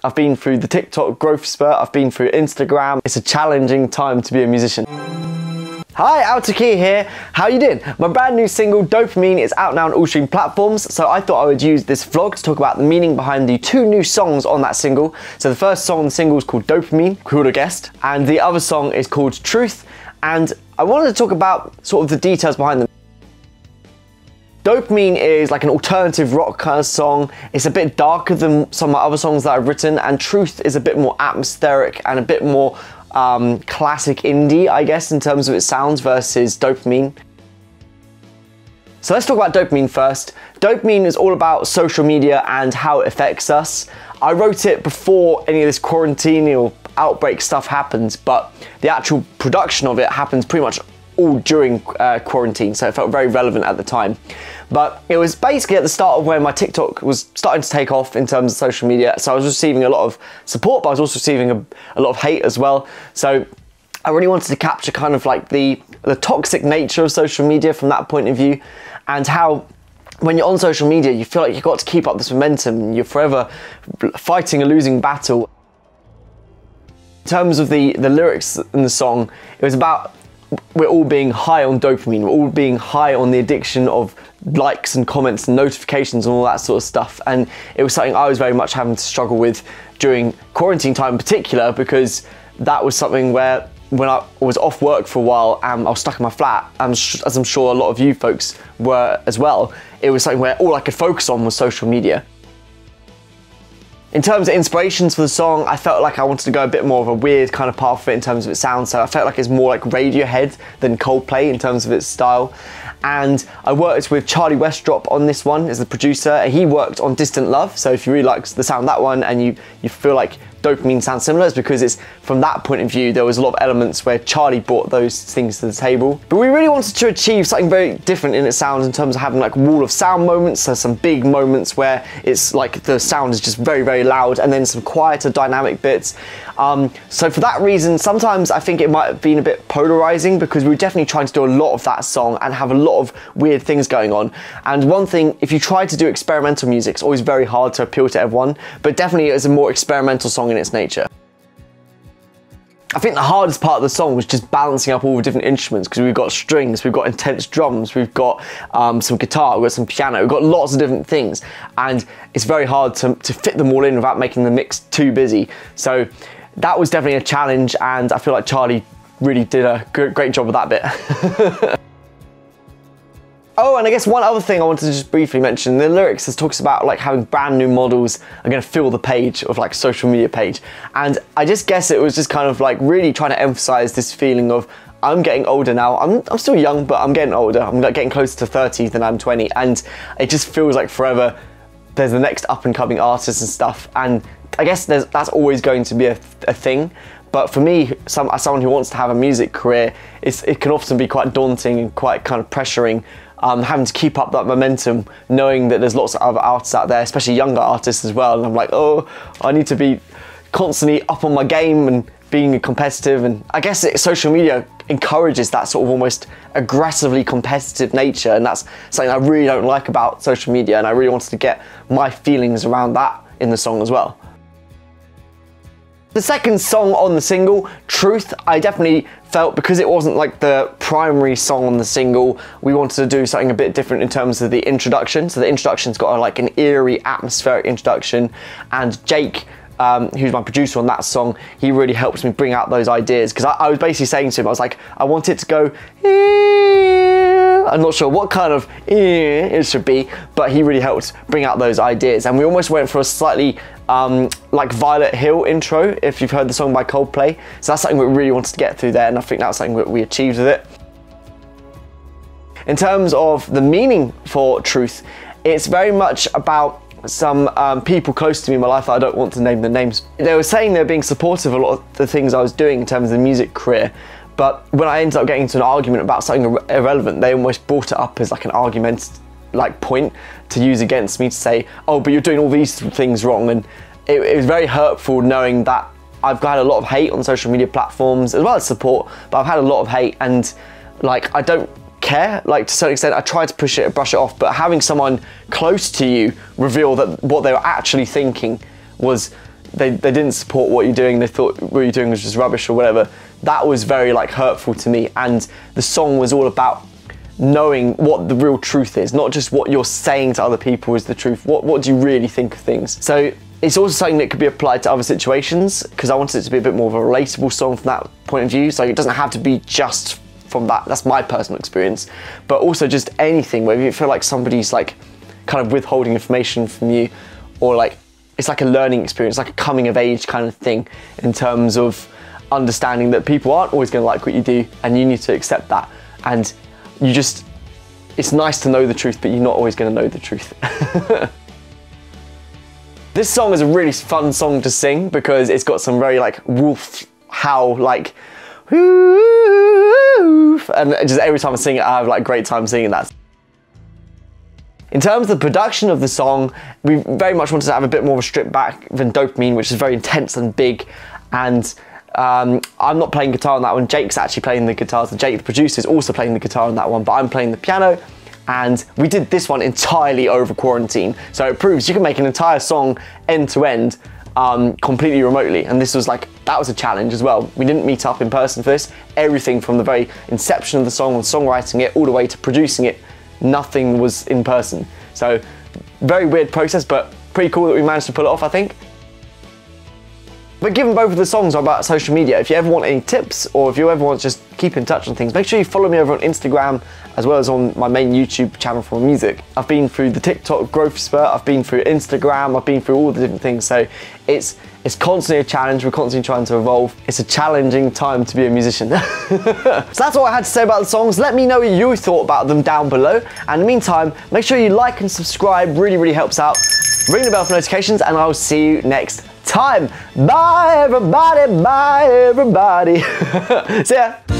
I've been through the TikTok growth spurt, I've been through Instagram. It's a challenging time to be a musician. Hi, Altakir here. How you doing? My brand new single, Dopamine, is out now on all streaming platforms, so I thought I would use this vlog to talk about the meaning behind the 2 new songs on that single. So the first song on the single is called Dopamine, who would have guessed, and the other song is called Truth, and I wanted to talk about sort of the details behind them. Dopamine is like an alternative rock kind of song. It's a bit darker than some of my other songs that I've written, and Truth is a bit more atmospheric and a bit more classic indie, I guess, in terms of its sounds versus Dopamine. So let's talk about Dopamine first. Dopamine is all about social media and how it affects us. I wrote it before any of this quarantine or outbreak stuff happens, but the actual production of it happens pretty much all during quarantine, so it felt very relevant at the time. But it was basically at the start of when my TikTok was starting to take off in terms of social media, so I was receiving a lot of support, but I was also receiving a lot of hate as well. So I really wanted to capture kind of like the toxic nature of social media from that point of view, and how when you're on social media you feel like you've got to keep up this momentum, you're forever fighting a losing battle. In terms of the lyrics in the song, it was about we're all being high on dopamine, we're all being high on the addiction of likes and comments and notifications and all that sort of stuff, and it was something I was very much having to struggle with during quarantine time in particular, because that was something where when I was off work for a while and I was stuck in my flat, as I'm sure a lot of you folks were as well, it was something where all I could focus on was social media. In terms of inspirations for the song, I felt like I wanted to go a bit more of a weird kind of path of it in terms of its sound, so I felt like it's more like Radiohead than Coldplay in terms of its style. And I worked with Charlie Westropp on this one as the producer. He worked on Distant Love, so if you really like the sound of that one and you feel like Dopamine sounds similar, it's because it's from that point of view there was a lot of elements where Charlie brought those things to the table. But we really wanted to achieve something very different in its sound in terms of having like wall of sound moments, so some big moments where it's like the sound is just very, very loud, and then some quieter dynamic bits. So for that reason, sometimes I think it might have been a bit polarizing, because we were definitely trying to do a lot of that song and have a lot of weird things going on. And one thing, if you try to do experimental music, it's always very hard to appeal to everyone, but definitely it is a more experimental song in its nature. I think the hardest part of the song was just balancing up all the different instruments, because we've got strings, we've got intense drums, we've got some guitar, we've got some piano, we've got lots of different things, and it's very hard to fit them all in without making the mix too busy. So that was definitely a challenge, and I feel like Charlie really did a great job with that bit. Oh, and I guess one other thing I wanted to just briefly mention, the lyrics, it talks about like having brand new models are gonna fill the page of like social media page. And I just guess it was just kind of like really trying to emphasize this feeling of I'm getting older now. I'm still young, but I'm getting older. I'm like getting closer to 30 than I'm 20. And it just feels like forever there's the next up and coming artists and stuff. And I guess that's always going to be a thing. But for me, as someone who wants to have a music career, it can often be quite daunting and quite kind of pressuring, having to keep up that momentum, knowing that there's lots of other artists out there, especially younger artists as well. And I'm like, oh, I need to be constantly up on my game and being competitive. And I guess social media encourages that sort of almost aggressively competitive nature. And that's something I really don't like about social media. And I really wanted to get my feelings around that in the song as well. The second song on the single, Truth, I definitely felt, because it wasn't like the primary song on the single, we wanted to do something a bit different in terms of the introduction. So the introduction's got like an eerie, atmospheric introduction, and Jake, who's my producer on that song, he really helps me bring out those ideas, because I was basically saying to him, I was like, I want it to go, I'm not sure what kind of it should be, but he really helped bring out those ideas. And we almost went for a slightly like Violet Hill intro, if you've heard the song by Coldplay. So that's something we really wanted to get through there, and I think that's something that we achieved with it. In terms of the meaning for Truth, it's very much about some people close to me in my life that I don't want to name the names. They were saying they were being supportive of a lot of the things I was doing in terms of the music career, but when I ended up getting into an argument about something irrelevant, they almost brought it up as like an argument like point to use against me, to say, oh, but you're doing all these things wrong. And it was very hurtful knowing that I've had a lot of hate on social media platforms as well as support, but I've had a lot of hate, and like I don't care, like to a certain extent I try to brush it off, but having someone close to you reveal that what they were actually thinking was they didn't support what you're doing, they thought what you're doing was just rubbish or whatever, that was very like hurtful to me. And the song was all about knowing what the real truth is, not just what you're saying to other people is the truth. What do you really think of things? So it's also something that could be applied to other situations, because I wanted it to be a bit more of a relatable song from that point of view. So it doesn't have to be just from that's my personal experience, but also just anything where you feel like somebody's like kind of withholding information from you, or like it's like a learning experience, like a coming of age kind of thing, in terms of understanding that people aren't always going to like what you do, and you need to accept that. And it's nice to know the truth, but you're not always going to know the truth. This song is a really fun song to sing because it's got some very like wolf howl, like woof, and just every time I sing it, I have like a great time singing that. In terms of the production of the song, we very much wanted to have a bit more of a strip back than Dopamine, which is very intense and big. And I'm not playing guitar on that one. Jake's actually playing the guitars. Jake, the producer, is also playing the guitar on that one, but I'm playing the piano. And we did this one entirely over quarantine. So it proves you can make an entire song end to end completely remotely. And this was like, that was a challenge as well. We didn't meet up in person for this. Everything from the very inception of the song and songwriting it all the way to producing it, nothing was in person. So very weird process, but pretty cool that we managed to pull it off, I think. But given both of the songs are about social media, if you ever want any tips, or if you ever want to just keep in touch on things, make sure you follow me over on Instagram, as well as on my main YouTube channel for music. I've been through the TikTok growth spurt, I've been through Instagram, I've been through all the different things, so it's constantly a challenge, we're constantly trying to evolve. It's a challenging time to be a musician. So that's all I had to say about the songs. Let me know what you thought about them down below. And in the meantime, make sure you like and subscribe, really helps out. Ring the bell for notifications, and I'll see you next time. Bye everybody, bye everybody. See ya.